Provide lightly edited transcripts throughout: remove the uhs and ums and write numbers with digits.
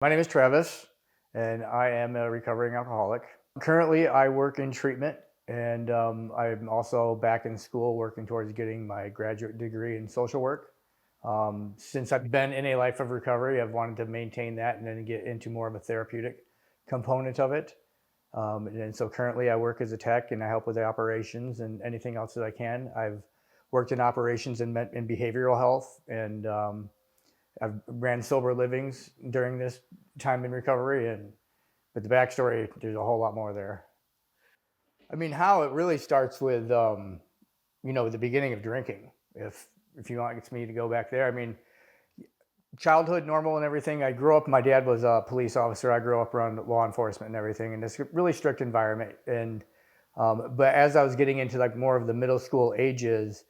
My name is Travis, and I am a recovering alcoholic. Currently, I work in treatment, and I'm also back in school working towards getting my graduate degree in social work. Since I've been in a life of recovery, I've wanted to maintain that and then get into more of a therapeutic component of it. And so currently, I work as a tech and I help with the operations and anything else that I can. I've worked in operations in behavioral health and I've ran sober livings during this time in recovery, and but the backstory, there's a whole lot more there. I mean, how it really starts with, the beginning of drinking. If you want me to go back there, I mean, childhood normal and everything. I grew up. My dad was a police officer. I grew up around law enforcement and everything, in this really strict environment. And but as I was getting into like more of the middle school ages,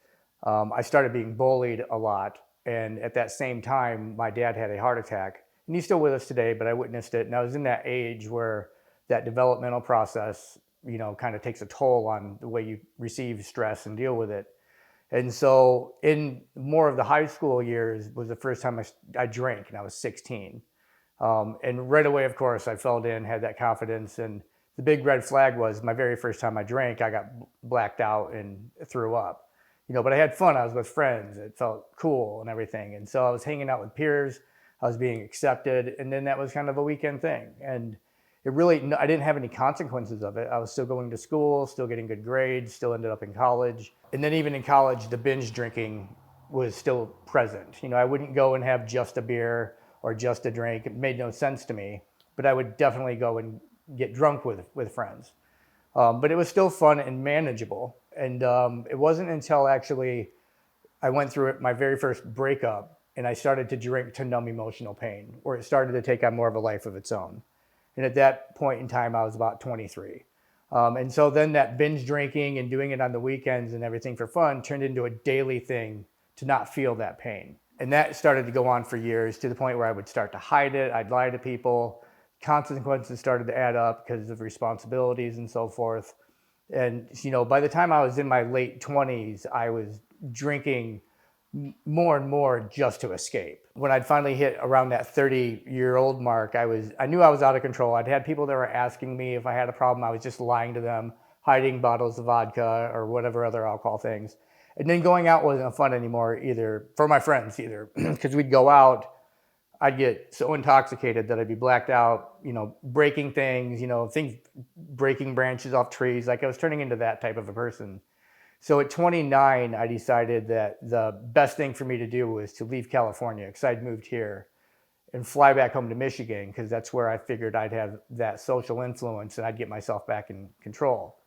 I started being bullied a lot. And at that same time, my dad had a heart attack, and he's still with us today. But I witnessed it, and I was in that age where that developmental process, kind of takes a toll on the way you receive stress and deal with it. And so, in more of the high school years, was the first time I drank, and I was 16. And right away, of course, I fell in, had that confidence. And the big red flag was my very first time I drank, I got blacked out and threw up. But I had fun. I was with friends. It felt cool and everything. And so I was hanging out with peers. I was being accepted. And then that was kind of a weekend thing. And I didn't have any consequences of it. I was still going to school, still getting good grades, still ended up in college. And then even in college, the binge drinking was still present. I wouldn't go and have just a beer or just a drink. It made no sense to me, but I would definitely go and get drunk with friends. But it was still fun and manageable. And it wasn't until actually I went through my very first breakup and I started to drink to numb emotional pain, where it started to take on more of a life of its own. And at that point in time, I was about 23. And so then that binge drinking and doing it on the weekends and everything for fun turned into a daily thing to not feel that pain. And that started to go on for years, to the point where I would start to hide it. I'd lie to people. Consequences started to add up because of responsibilities and so forth. And, by the time I was in my late 20s, I was drinking more and more just to escape. When I'd finally hit around that 30-year-old mark, I knew I was out of control. I'd had people that were asking me if I had a problem. I was just lying to them, hiding bottles of vodka or whatever other alcohol things. And then going out wasn't fun anymore either, for my friends either, because we'd go out, I'd get so intoxicated that I'd be blacked out, breaking things, breaking branches off trees. Like, I was turning into that type of a person. So at 29, I decided that the best thing for me to do was to leave California, because I'd moved here, and fly back home to Michigan, because that's where I figured I'd have that social influence and I'd get myself back in control.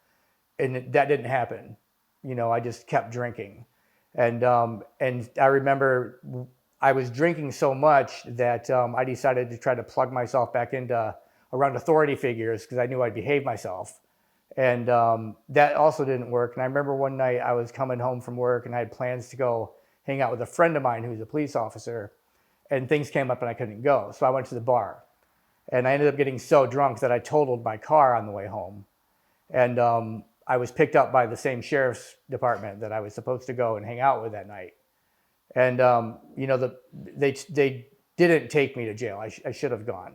And that didn't happen. I just kept drinking. And I remember I was drinking so much that I decided to try to plug myself back into around authority figures, because I knew I'd behave myself. And that also didn't work. And I remember one night I was coming home from work and I had plans to go hang out with a friend of mine who's a police officer, and things came up and I couldn't go. So I went to the bar, and I ended up getting so drunk that I totaled my car on the way home. And I was picked up by the same sheriff's department that I was supposed to go and hang out with that night. And, they didn't take me to jail. I should have gone.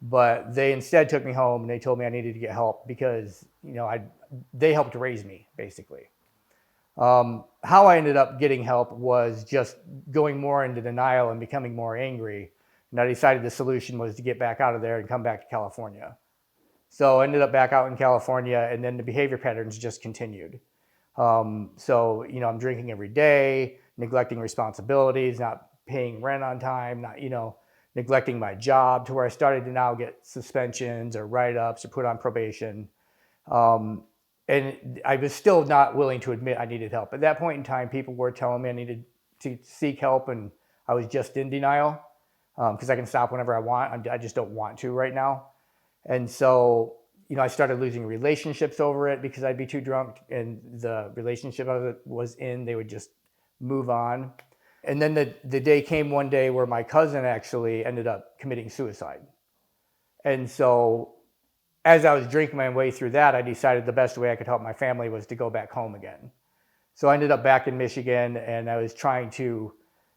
But they instead took me home, and they told me I needed to get help because, they helped raise me, basically. How I ended up getting help was just going more into denial and becoming more angry. And I decided the solution was to get back out of there and come back to California. So I ended up back out in California, and then the behavior patterns just continued. So, I'm drinking every day, neglecting responsibilities, not paying rent on time, not, neglecting my job, to where I started to now get suspensions or write-ups or put on probation. And I was still not willing to admit I needed help. At that point in time, people were telling me I needed to seek help, and I was just in denial, because I can stop whenever I want. I just don't want to right now. And so, I started losing relationships over it, because I'd be too drunk, and the relationship I was in, they would just move on. And then the day came one day where my cousin actually ended up committing suicide. And so as I was drinking my way through that, I decided the best way I could help my family was to go back home again. So I ended up back in Michigan, and I was trying to,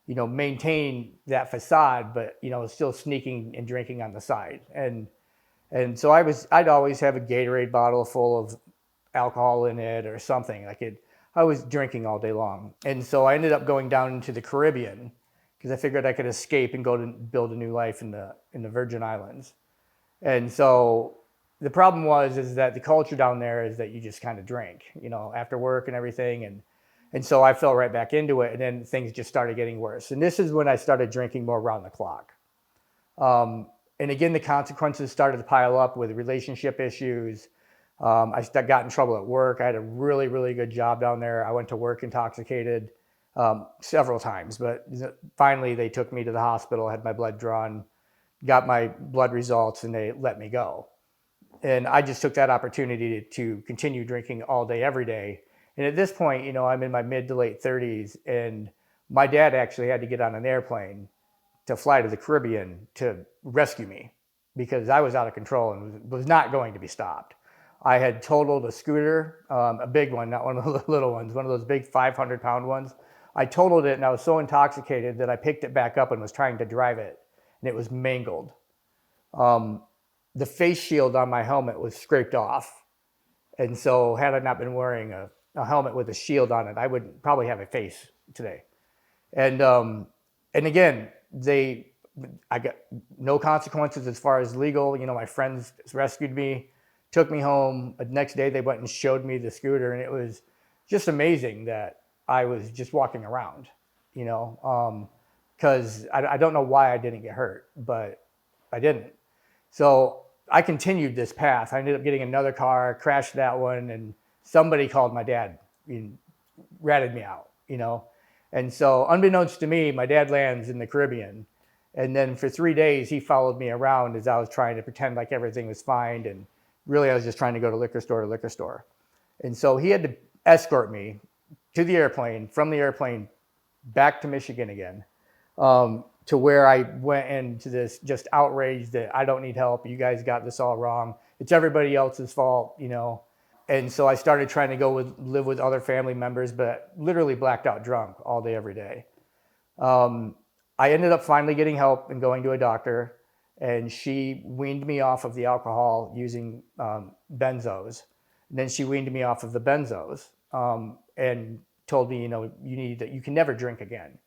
maintain that facade, but, still sneaking and drinking on the side. And so I'd always have a Gatorade bottle full of alcohol in it or something like it. I was drinking all day long. And so I ended up going down into the Caribbean because I figured I could escape and go to build a new life in the Virgin Islands. And so the problem is that the culture down there is that you just kind of drink, after work and everything. And so I fell right back into it, and then things just started getting worse. And this is when I started drinking more around the clock. And again, the consequences started to pile up with relationship issues. I got in trouble at work. I had a really, really good job down there. I went to work intoxicated several times, but finally they took me to the hospital, had my blood drawn, got my blood results, and they let me go. And I just took that opportunity to continue drinking all day, every day. And at this point, I'm in my mid to late 30s, and my dad actually had to get on an airplane to fly to the Caribbean to rescue me because I was out of control and was not going to be stopped. I had totaled a scooter, a big one, not one of the little ones, one of those big 500-pound ones. I totaled it, and I was so intoxicated that I picked it back up and was trying to drive it, and it was mangled. The face shield on my helmet was scraped off. And so had I not been wearing a helmet with a shield on it, I would probably have a face today. And again, I got no consequences as far as legal. My friends rescued me, took me home. The next day they went and showed me the scooter, and it was just amazing that I was just walking around, because I don't know why I didn't get hurt, but I didn't. So I continued this path. I ended up getting another car, crashed that one, and somebody called my dad and ratted me out, And so unbeknownst to me, my dad lands in the Caribbean. And then for 3 days, he followed me around as I was trying to pretend like everything was fine. And really, I was just trying to go to liquor store. And so he had to escort me to the airplane, from the airplane back to Michigan again, to where I went into this just outrage that I don't need help. You guys got this all wrong. It's everybody else's fault, And so I started trying to live with other family members, but literally blacked out drunk all day, every day. I ended up finally getting help and going to a doctor, and she weaned me off of the alcohol using benzos. And then she weaned me off of the benzos and told me, you can never drink again.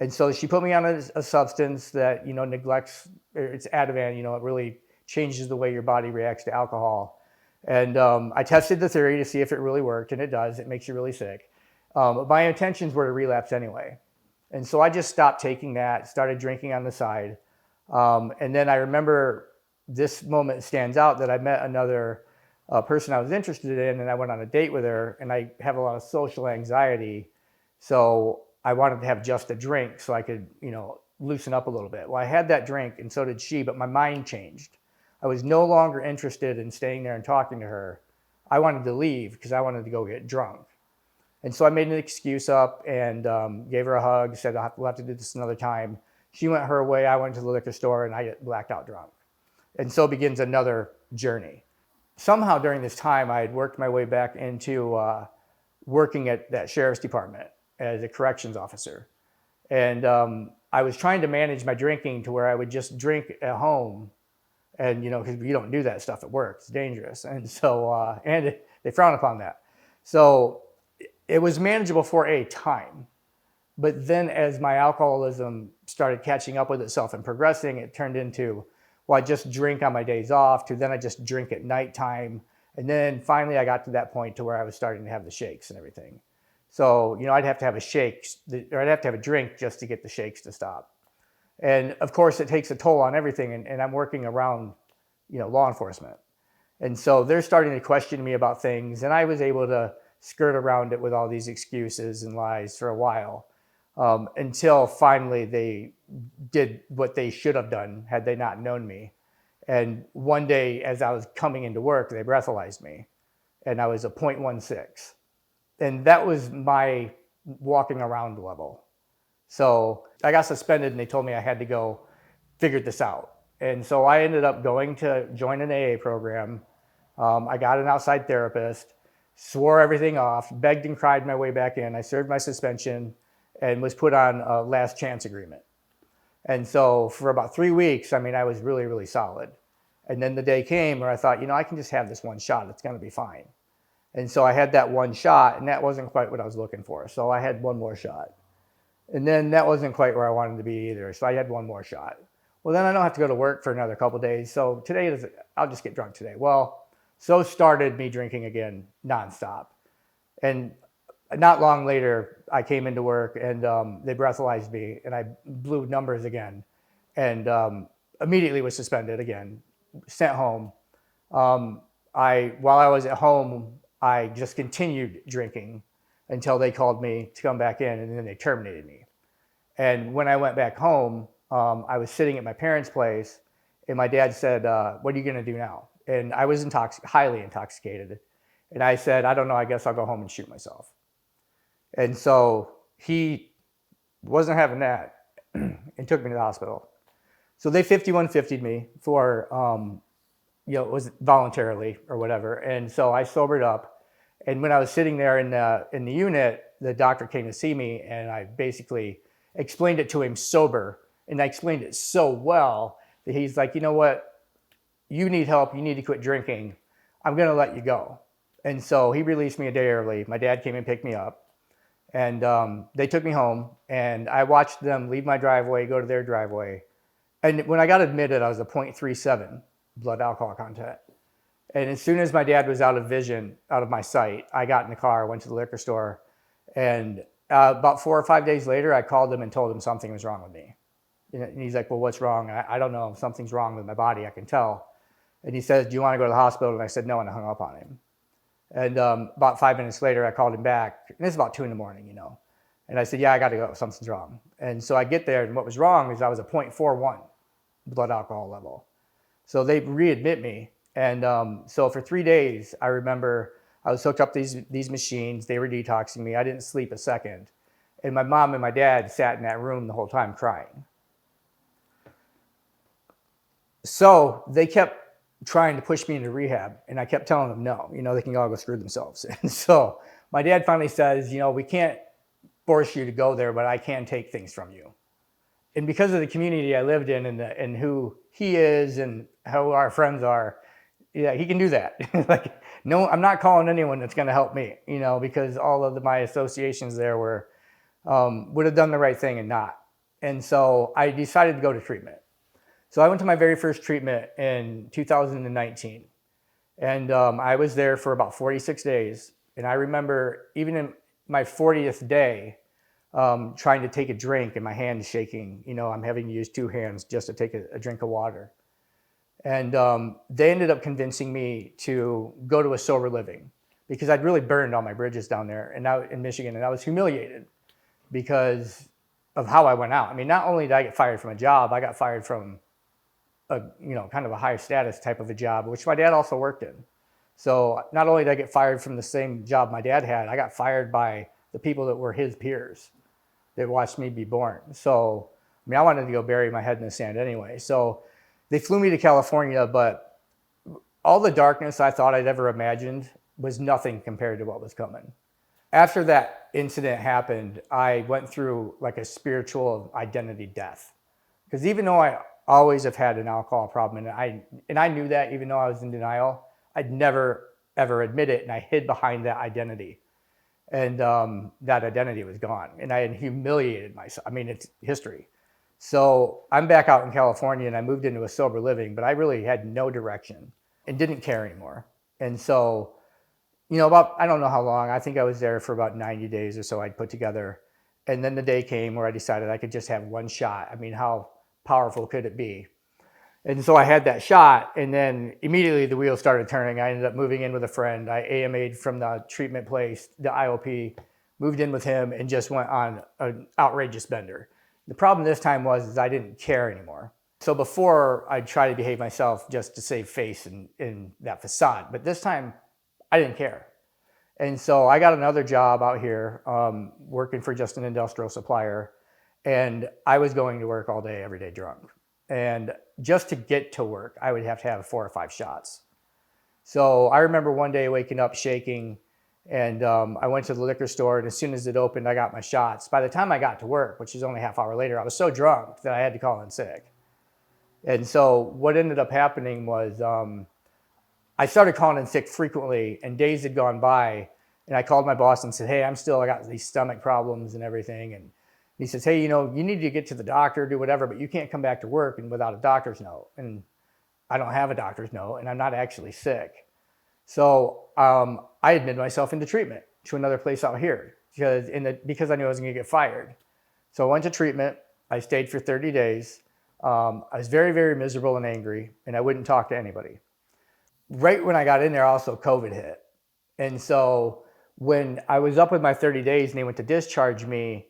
And so she put me on a substance that, neglects, it's Ativan, it really changes the way your body reacts to alcohol. And I tested the theory to see if it really worked, and it does. It makes you really sick. But my intentions were to relapse anyway. And so I just stopped taking that, started drinking on the side. And then I remember this moment stands out that I met another person I was interested in, and I went on a date with her, and I have a lot of social anxiety. So I wanted to have just a drink so I could, loosen up a little bit. Well, I had that drink, and so did she, but my mind changed. I was no longer interested in staying there and talking to her. I wanted to leave because I wanted to go get drunk. And so I made an excuse up and gave her a hug, said, we'll have to do this another time. She went her way, I went to the liquor store, and I get blacked out drunk. And so begins another journey. Somehow during this time, I had worked my way back into working at that sheriff's department as a corrections officer. And I was trying to manage my drinking to where I would just drink at home. And, because you don't do that stuff at work, it's dangerous. And so, they frown upon that. So it was manageable for a time. But then as my alcoholism started catching up with itself and progressing, it turned into, well, I just drink on my days off, to then I just drink at nighttime. And then finally I got to that point to where I was starting to have the shakes and everything. So, I'd have to have I'd have to have a drink just to get the shakes to stop. And of course it takes a toll on everything. And I'm working around, law enforcement. And so they're starting to question me about things. And I was able to skirt around it with all these excuses and lies for a while. Until finally they did what they should have done had they not known me. And one day as I was coming into work, they breathalyzed me, and I was a 0.16. And that was my walking around level. So I got suspended, and they told me I had to go figure this out. And so I ended up going to join an AA program. I got an outside therapist, swore everything off, begged and cried my way back in. I served my suspension. and was put on a last chance agreement. And so for about 3 weeks, I mean, I was really, really solid. And then the day came where I thought, I can just have this one shot. It's going to be fine. And so I had that one shot, and that wasn't quite what I was looking for. So I had one more shot. And then that wasn't quite where I wanted to be either. So I had one more shot. Well, then I don't have to go to work for another couple of days. So I'll just get drunk today. Well, so started me drinking again nonstop. And not long later, I came into work and they breathalyzed me and I blew numbers again and immediately was suspended again, sent home. While I was at home, I just continued drinking until they called me to come back in, and then they terminated me. And when I went back home, I was sitting at my parents' place, and my dad said, "What are you going to do now?" And I was highly intoxicated. And I said, "I don't know, I guess I'll go home and shoot myself." And so he wasn't having that and took me to the hospital. So they 5150'd me for, it was voluntarily or whatever. And so I sobered up. And when I was sitting there in the unit, the doctor came to see me, and I basically explained it to him sober. And I explained it so well that he's like, "You know what? You need help. You need to quit drinking. I'm going to let you go." And so he released me a day early. My dad came and picked me up, and they took me home, and I watched them leave my driveway, go to their driveway. And when I got admitted, I was a 0.37 blood alcohol content. And as soon as my dad was out of vision, out of my sight, I got in the car, went to the liquor store, and about 4 or 5 days later, I called him and told him something was wrong with me. And he's like, "Well, what's wrong?" I don't know. Something's wrong with my body. I can tell. And he says, "Do you want to go to the hospital?" And I said, "No," and I hung up on him. And about 5 minutes later, I called him back. And it's about 2 a.m, And I said, "Yeah, I got to go. Something's wrong." And so I get there, and what was wrong is I was a 0.41 blood alcohol level. So they readmit me. And so for 3 days, I remember I was hooked up to these machines. They were detoxing me. I didn't sleep a second. And my mom and my dad sat in that room the whole time crying. So they kept trying to push me into rehab, and I kept telling them no, they can all go screw themselves. And so my dad finally says, "We can't force you to go there, but I can take things from you." And because of the community I lived in and who he is and how our friends are, yeah, he can do that. Like, no, I'm not calling anyone that's going to help me, because all of my associations there would have done the right thing and not. And so I decided to go to treatment. So I went to my very first treatment in 2019, and I was there for about 46 days. And I remember even in my 40th day, trying to take a drink and my hand shaking, I'm having to use two hands just to take a drink of water. And they ended up convincing me to go to a sober living because I'd really burned all my bridges down there and out in Michigan, and I was humiliated because of how I went out. I mean, not only did I get fired from a job, I got fired from kind of a high status type of a job, which my dad also worked in. So not only did I get fired from the same job my dad had, I got fired by the people that were his peers that watched me be born. So, I wanted to go bury my head in the sand anyway. So they flew me to California, but all the darkness I thought I'd ever imagined was nothing compared to what was coming. After that incident happened, I went through like a spiritual identity death. Because even though I always have had an alcohol problem, and I knew that even though I was in denial, I'd never ever admit it, and I hid behind that identity. And that identity was gone, and I had humiliated myself. It's history. So I'm back out in California, and I moved into a sober living, but I really had no direction and didn't care anymore. And so, about, I don't know how long, I think I was there for about 90 days or so I'd put together. And then the day came where I decided I could just have one shot. How powerful could it be? And so I had that shot, and then immediately the wheels started turning. I ended up moving in with a friend. I AMA'd from the treatment place, the IOP, moved in with him, and just went on an outrageous bender. The problem this time was I didn't care anymore. So before, I'd try to behave myself just to save face in that facade. But this time, I didn't care. And so I got another job out here, working for just an industrial supplier. And I was going to work all day, every day drunk. And just to get to work, I would have to have 4 or 5 shots. So I remember one day waking up shaking And I went to the liquor store, and as soon as it opened, I got my shots. By the time I got to work, which is only a half hour later, I was so drunk that I had to call in sick. And so what ended up happening was I started calling in sick frequently, and days had gone by, and I called my boss and said, hey, I got these stomach problems and everything. And he says, hey, you need to get to the doctor, do whatever, but you can't come back to work and without a doctor's note. And I don't have a doctor's note, and I'm not actually sick. So I admitted myself into treatment to another place out here because I knew I was going to get fired. So I went to treatment. I stayed for 30 days. I was very, very miserable and angry, and I wouldn't talk to anybody. Right when I got in there, also COVID hit. And so when I was up with my 30 days and they went to discharge me,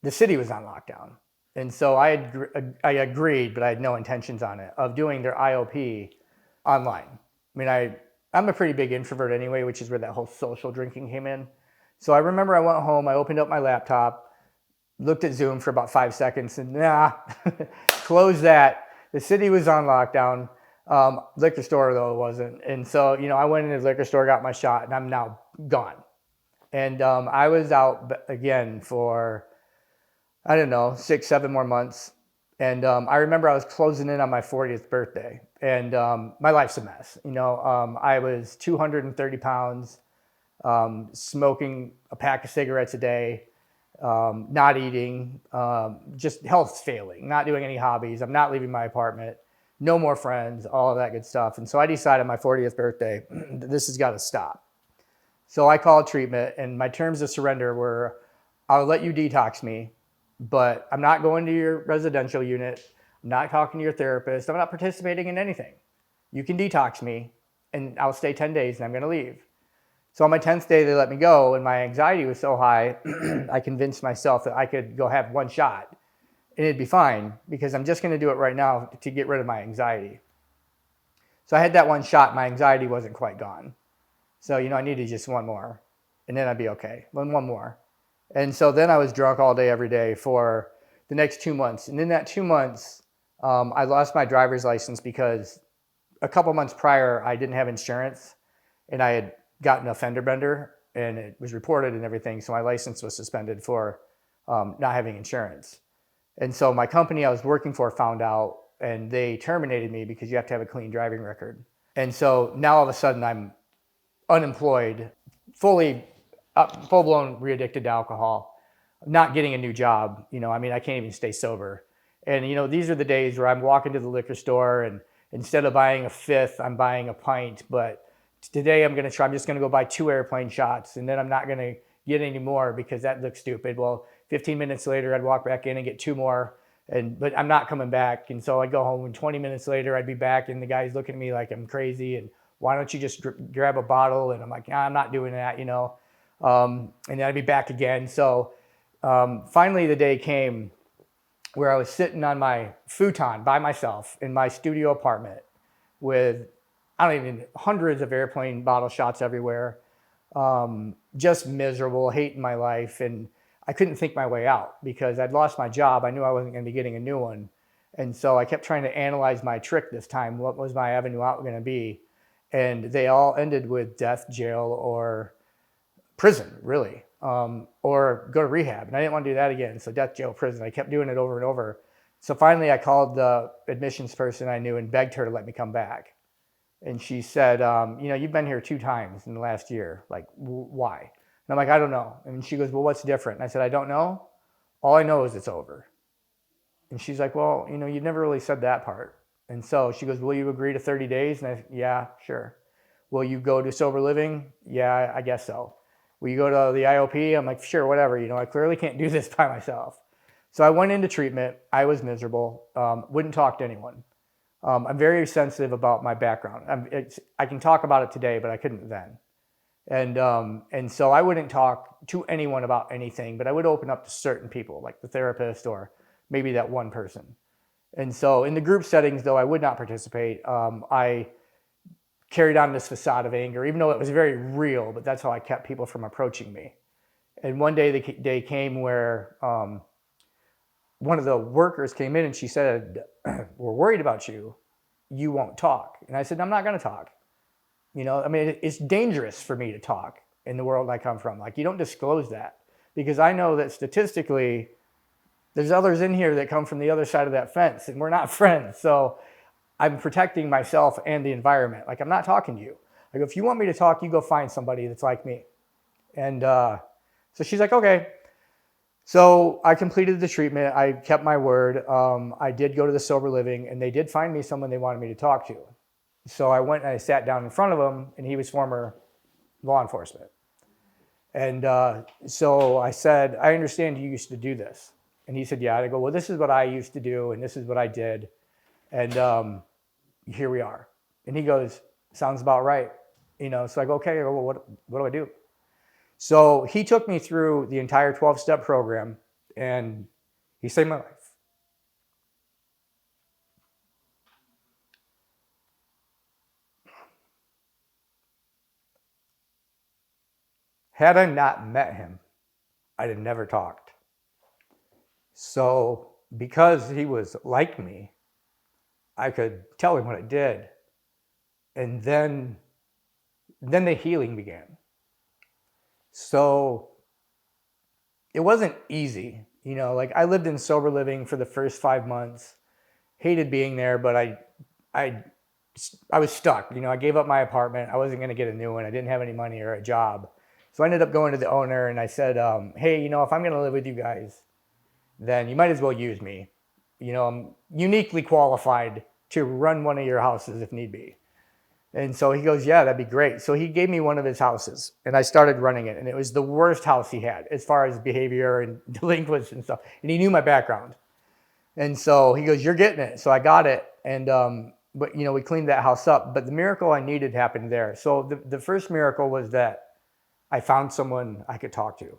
the city was on lockdown. And so I agreed, but I had no intentions on it, of doing their IOP online. I mean, I'm a pretty big introvert anyway, which is where that whole social drinking came in. So I remember I went home, I opened up my laptop, looked at Zoom for about 5 seconds, and closed that. The city was on lockdown. Liquor store, though, it wasn't. And so, I went into the liquor store, got my shot, and I'm now gone. And I was out again for, I don't know, 6, 7 more months. And I remember I was closing in on my 40th birthday, and my life's a mess. I was 230 pounds, smoking a pack of cigarettes a day, not eating, just health's failing, not doing any hobbies. I'm not leaving my apartment, no more friends, all of that good stuff. And so I decided my 40th birthday, this has got to stop. So I called treatment, and my terms of surrender were, I'll let you detox me, but I'm not going to your residential unit. I'm not talking to your therapist. I'm not participating in anything. You can detox me, and I'll stay 10 days, and I'm going to leave. So on my 10th day, they let me go, and my anxiety was so high, I convinced myself that I could go have one shot, and it'd be fine, because I'm just going to do it right now to get rid of my anxiety. So I had that one shot. My anxiety wasn't quite gone. So, I needed just one more, and then I'd be okay. One more. And so then I was drunk all day, every day for the next 2 months. And in that 2 months, I lost my driver's license because a couple months prior, I didn't have insurance, and I had gotten a fender bender, and it was reported and everything. So my license was suspended for not having insurance. And so my company I was working for found out, and they terminated me because you have to have a clean driving record. And so now all of a sudden I'm unemployed, full-blown re-addicted to alcohol, not getting a new job. I can't even stay sober. And, these are the days where I'm walking to the liquor store, and instead of buying a fifth, I'm buying a pint. But today I'm just going to go buy 2 airplane shots, and then I'm not going to get any more because that looks stupid. Well, 15 minutes later, I'd walk back in and get 2 more, but I'm not coming back. And so I'd go home, and 20 minutes later, I'd be back, and the guy's looking at me like I'm crazy, and why don't you just grab a bottle? And I'm like, I'm not doing that, and then I'd be back again. So finally the day came where I was sitting on my futon by myself in my studio apartment with, hundreds of airplane bottle shots everywhere, just miserable, hating my life. And I couldn't think my way out because I'd lost my job. I knew I wasn't going to be getting a new one. And so I kept trying to analyze my trick this time. What was my avenue out going to be? And they all ended with death, jail, or prison, really, or go to rehab. And I didn't want to do that again. So death, jail, prison. I kept doing it over and over. So finally I called the admissions person I knew and begged her to let me come back. And she said, you've been here 2 times in the last year. Like, why? And I'm like, I don't know. And she goes, well, what's different? And I said, I don't know. All I know is it's over. And she's like, well, you never really said that part. And so she goes, will you agree to 30 days? And I said, yeah, sure. Will you go to sober living? Yeah, I guess so. Will you go to the IOP? I'm like, sure, whatever. I clearly can't do this by myself. So I went into treatment. I was miserable. Wouldn't talk to anyone. I'm very sensitive about my background. I can talk about it today, but I couldn't then. And so I wouldn't talk to anyone about anything, but I would open up to certain people, like the therapist or maybe that one person. And so in the group settings, though, I would not participate. I carried on this facade of anger, even though it was very real, but that's how I kept people from approaching me. And one day the day came where one of the workers came in and she said, we're worried about you. You won't talk. And I said, I'm not going to talk. It's dangerous for me to talk. in the world I come from. Like, you don't disclose that, because I know that statistically there's others in here that come from the other side of that fence, and we're not friends. So I'm protecting myself and the environment. Like, I'm not talking to you. I go, if you want me to talk, you go find somebody that's like me. And so she's like, okay. So I completed the treatment. I kept my word. I did go to the sober living, and they did find me someone they wanted me to talk to. So I went and I sat down in front of him, and he was former law enforcement. And so I said, I understand you used to do this. And he said, yeah. And I go, well, this is what I used to do, and this is what I did. And here we are. And he goes, sounds about right. So I go, okay, well, what do I do? So he took me through the entire 12-step program, and he saved my life. Had I not met him, I'd have never talked. So because he was like me, I could tell him what I did. And then the healing began. So it wasn't easy. Like, I lived in sober living for the first 5 months, hated being there, but I was stuck. I gave up my apartment. I wasn't going to get a new one. I didn't have any money or a job. So I ended up going to the owner, and I said, hey, if I'm going to live with you guys, then you might as well use me. I'm uniquely qualified to run one of your houses if need be. And so he goes, yeah, that'd be great. So he gave me one of his houses, and I started running it. And it was the worst house he had as far as behavior and delinquents and stuff. And he knew my background. And so he goes, you're getting it. So I got it. And, but we cleaned that house up. But the miracle I needed happened there. So the first miracle was that I found someone I could talk to.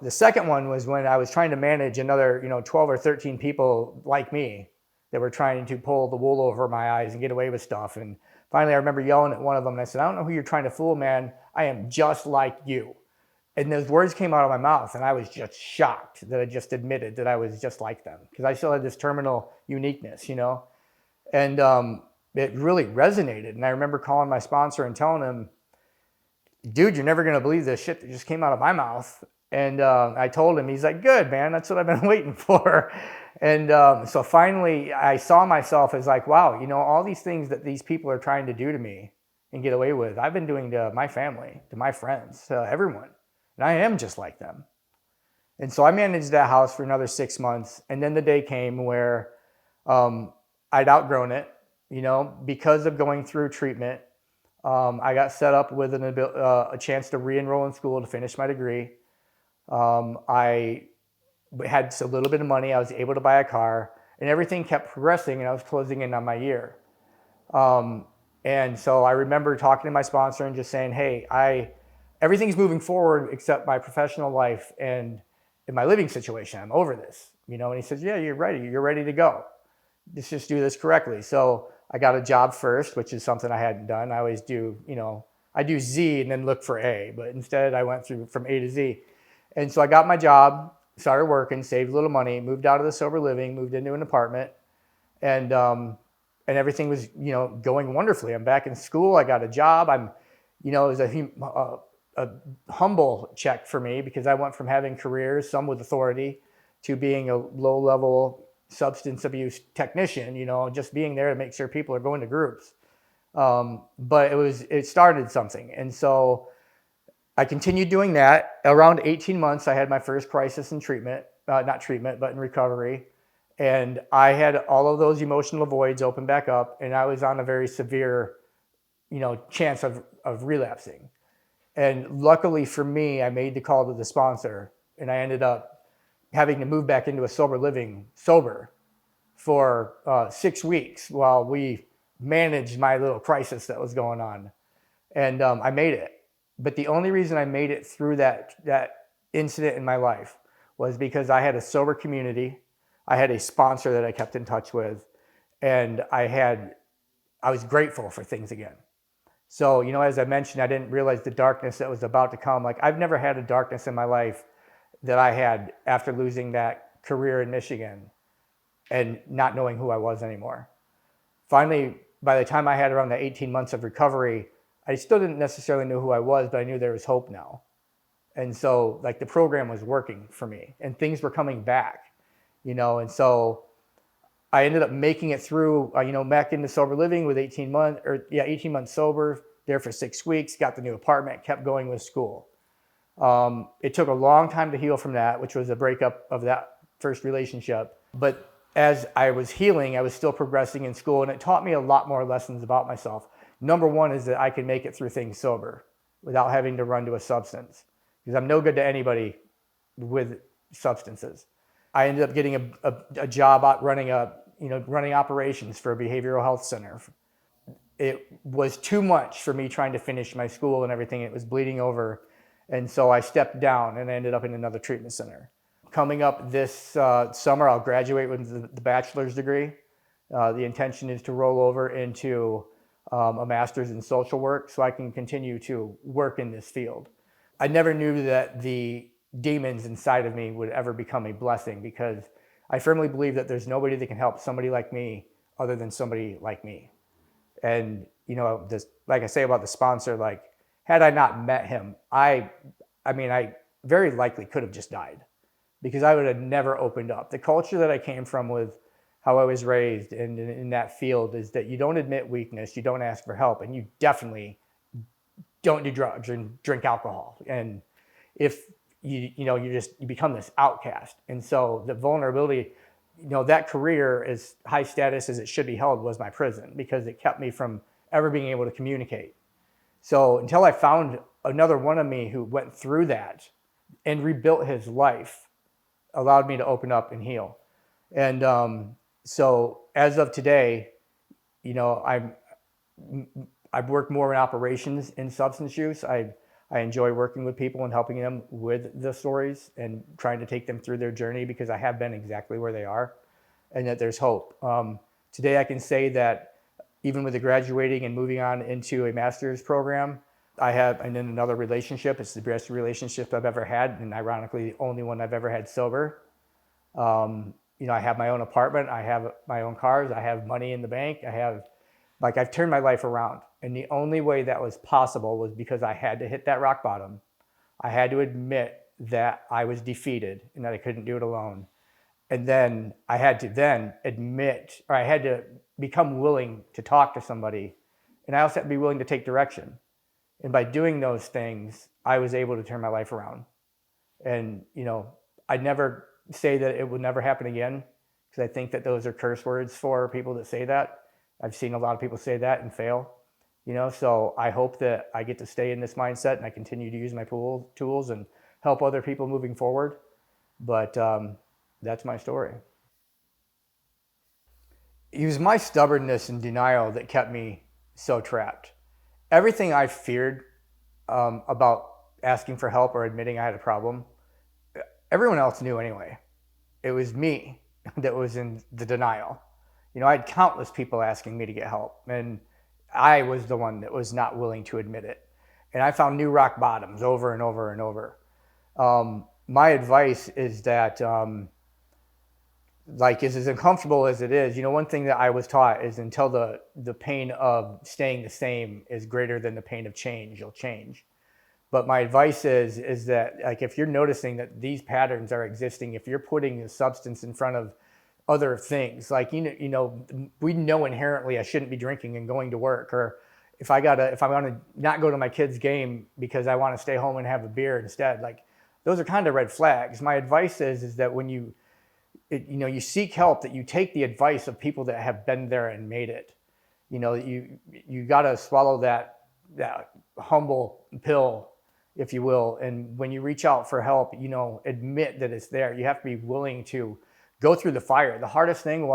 The second one was when I was trying to manage another, 12 or 13 people like me that were trying to pull the wool over my eyes and get away with stuff. And finally, I remember yelling at one of them, and I said, I don't know who you're trying to fool, man. I am just like you. And those words came out of my mouth, and I was just shocked that I just admitted that I was just like them, because I still had this terminal uniqueness, And it really resonated. And I remember calling my sponsor and telling him, dude, you're never going to believe this shit that just came out of my mouth. And I told him, he's like, good, man, that's what I've been waiting for. And so finally, I saw myself as like, wow, all these things that these people are trying to do to me and get away with, I've been doing to my family, to my friends, to everyone. And I am just like them. And so I managed that house for another 6 months. And then the day came where I'd outgrown it, because of going through treatment. I got set up with a chance to re-enroll in school to finish my degree. I had a little bit of money. I was able to buy a car, and everything kept progressing, and I was closing in on my year. And so I remember talking to my sponsor and just saying, hey, everything's moving forward except my professional life and in my living situation. I'm over this, and he says, yeah, you're ready to go. Let's just do this correctly. So I got a job first, which is something I hadn't done. I always do, I do Z and then look for A, but instead I went through from A to Z. And so I got my job, started working, saved a little money, moved out of the sober living, moved into an apartment, and everything was, going wonderfully. I'm back in school. I got a job. it was a humble check for me, because I went from having careers, some with authority, to being a low-level substance abuse technician, just being there to make sure people are going to groups. But it started something. And so I continued doing that. Around 18 months, I had my first crisis in treatment, not treatment, but in recovery. And I had all of those emotional voids open back up, and I was on a very severe, chance of relapsing. And luckily for me, I made the call to the sponsor, and I ended up having to move back into a sober living sober for 6 weeks while we managed my little crisis that was going on. And I made it. But the only reason I made it through that incident in my life was because I had a sober community. I had a sponsor that I kept in touch with, and I was grateful for things again. So, as I mentioned, I didn't realize the darkness that was about to come. Like, I've never had a darkness in my life that I had after losing that career in Michigan and not knowing who I was anymore. Finally, by the time I had around the 18 months of recovery, I still didn't necessarily know who I was, but I knew there was hope now. And so like the program was working for me and things were coming back, and so I ended up making it through, back into sober living with 18 months sober, there for 6 weeks, got the new apartment, kept going with school. It took a long time to heal from that, which was a breakup of that first relationship. But as I was healing, I was still progressing in school, and it taught me a lot more lessons about myself. Number one is that I can make it through things sober without having to run to a substance, because I'm no good to anybody with substances. I ended up getting a job out running operations for a behavioral health center. It was too much for me trying to finish my school and everything. It was bleeding over. And so I stepped down and I ended up in another treatment center. Coming up this summer, I'll graduate with the bachelor's degree. The intention is to roll over into a master's in social work so I can continue to work in this field. I never knew that the demons inside of me would ever become a blessing, because I firmly believe that there's nobody that can help somebody like me other than somebody like me. And, this, like I say about the sponsor, like, had I not met him, I very likely could have just died, because I would have never opened up. The culture that I came from, with how I was raised in that field, is that you don't admit weakness, you don't ask for help, and you definitely don't do drugs and drink alcohol. And if you become this outcast. And so the vulnerability, that career, as high status as it should be held, was my prison, because it kept me from ever being able to communicate. So until I found another one of me who went through that and rebuilt his life, allowed me to open up and heal. And so as of today, I've worked more in operations in substance use. I enjoy working with people and helping them with the stories and trying to take them through their journey, because I have been exactly where they are, and that there's hope. Today I can say that even with the graduating and moving on into a master's program, I'm in another relationship. It's the best relationship I've ever had, and ironically, the only one I've ever had sober. I have my own apartment. I have my own cars. I have money in the bank. I've turned my life around. And the only way that was possible was because I had to hit that rock bottom. I had to admit that I was defeated and that I couldn't do it alone. And then I had to become willing to talk to somebody. And I also had to be willing to take direction. And by doing those things, I was able to turn my life around. And, I'd never say that it would never happen again, because I think that those are curse words for people that say that. I've seen a lot of people say that and fail, so I hope that I get to stay in this mindset and I continue to use my tools and help other people moving forward. But that's my story. It was my stubbornness and denial that kept me so trapped. Everything I feared about asking for help or admitting I had a problem, everyone else knew anyway. It was me that was in the denial. I had countless people asking me to get help, and I was the one that was not willing to admit it. And I found new rock bottoms over and over and over. My advice is that, as uncomfortable as it is, one thing that I was taught is, until the pain of staying the same is greater than the pain of change, you'll change. But my advice is that, if you're noticing that these patterns are existing, if you're putting a substance in front of other things, we know inherently I shouldn't be drinking and going to work, or if I want to not go to my kid's game because I want to stay home and have a beer instead, those are kind of red flags. My advice is that when you seek help, that you take the advice of people that have been there and made it. You got to swallow that humble pill, if you will. And when you reach out for help, admit that it's there. You have to be willing to go through the fire. The hardest thing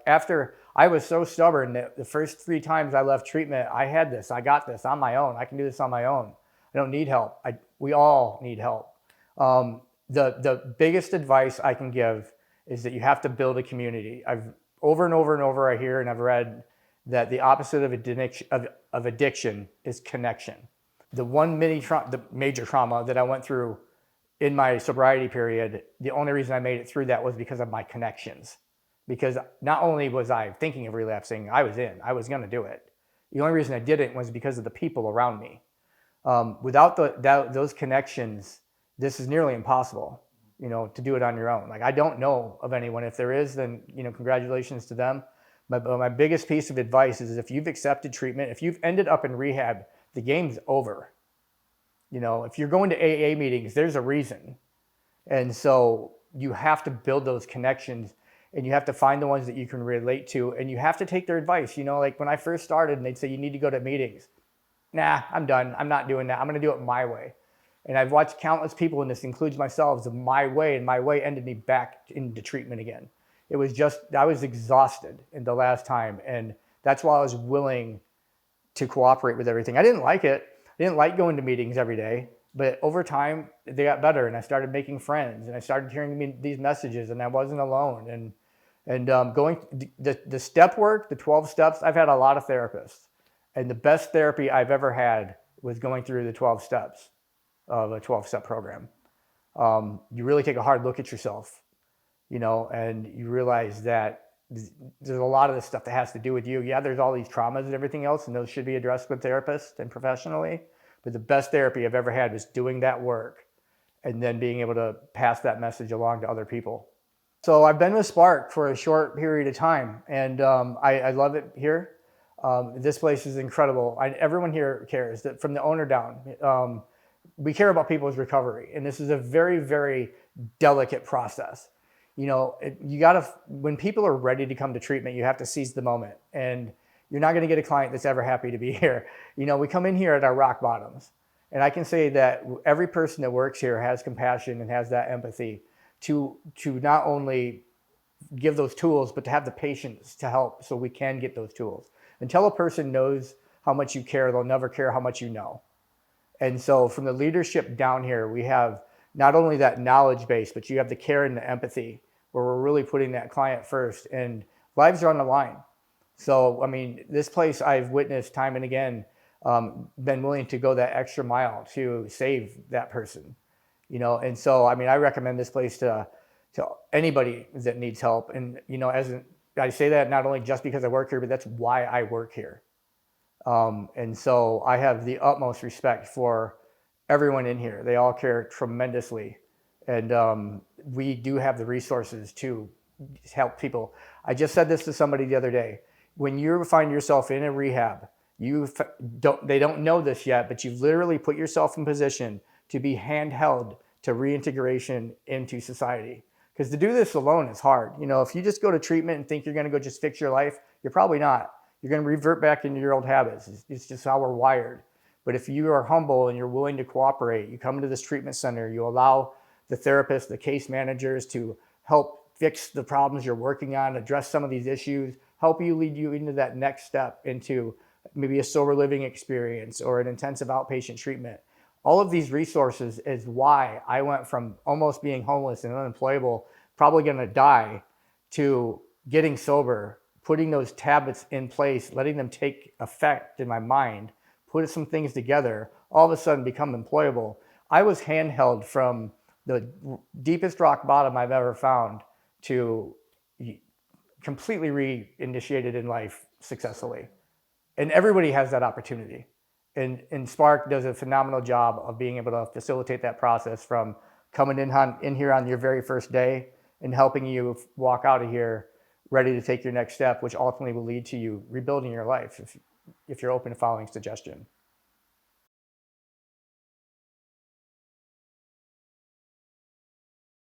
after I was so stubborn that the first 3 times I left treatment, I got this on my own. I can do this on my own. I don't need help. We all need help. The biggest advice I can give is that you have to build a community. I've over and over and over, I hear and I've read that the opposite of addiction is connection. The major trauma that I went through in my sobriety period, the only reason I made it through that was because of my connections. Because not only was I thinking of relapsing, I was going to do it. The only reason I didn't was because of the people around me. Without those connections, this is nearly impossible, to do it on your own. Like, I don't know of anyone. If there is, then, congratulations to them. But my biggest piece of advice is, if you've accepted treatment, if you've ended up in rehab, the game's over. If you're going to AA meetings, there's a reason. And so you have to build those connections, and you have to find the ones that you can relate to, and you have to take their advice. Like when I first started and they'd say, you need to go to meetings. Nah, I'm done. I'm not doing that. I'm going to do it my way. And I've watched countless people, and this includes myself, of my way, and my way ended me back into treatment again. It was just, I was exhausted in the last time. And that's why I was willing to cooperate with everything. I didn't like it. I didn't like going to meetings every day, but over time they got better, and I started making friends, and I started hearing these messages, and I wasn't alone. And going the step work, the 12 steps, I've had a lot of therapists, and the best therapy I've ever had was going through the 12 steps of a 12-step program. You really take a hard look at yourself, and you realize that there's a lot of this stuff that has to do with you. Yeah, there's all these traumas and everything else, and those should be addressed with therapists and professionally. But the best therapy I've ever had was doing that work and then being able to pass that message along to other people. So I've been with Spark for a short period of time, and I love it here. This place is incredible. Everyone here cares, that from the owner down. We care about people's recovery, and this is a very, very delicate process. You gotta, when people are ready to come to treatment, you have to seize the moment, and you're not going to get a client that's ever happy to be here. We come in here at our rock bottoms, and I can say that every person that works here has compassion and has that empathy to not only give those tools, but to have the patience to help so we can get those tools. Until a person knows how much you care, they'll never care how much you know. And so from the leadership down here, we have not only that knowledge base, but you have the care and the empathy, where we're really putting that client first, and lives are on the line. So, I mean, this place I've witnessed time and again, been willing to go that extra mile to save that person, and so, I mean, I recommend this place to anybody that needs help. And, I say that not only just because I work here, but that's why I work here. And so I have the utmost respect for everyone in here. They all care tremendously. And we do have the resources to help people. I just said this to somebody the other day. When you find yourself in a rehab, they don't know this yet, but you've literally put yourself in position to be handheld to reintegration into society. Because to do this alone is hard. If you just go to treatment and think you're going to go just fix your life, you're probably not. You're going to revert back into your old habits. It's just how we're wired. But if you are humble and you're willing to cooperate, you come to this treatment center, you allow the therapists, the case managers to help fix the problems you're working on, address some of these issues, help you lead you into that next step into maybe a sober living experience or an intensive outpatient treatment. All of these resources is why I went from almost being homeless and unemployable, probably going to die, to getting sober, putting those tablets in place, letting them take effect in my mind, put some things together, all of a sudden become employable. I was handheld from the deepest rock bottom I've ever found to completely reinitiated in life successfully. And everybody has that opportunity. And Spark does a phenomenal job of being able to facilitate that process, from coming in here on your very first day and helping you walk out of here ready to take your next step, which ultimately will lead to you rebuilding your life if you're open to following suggestion.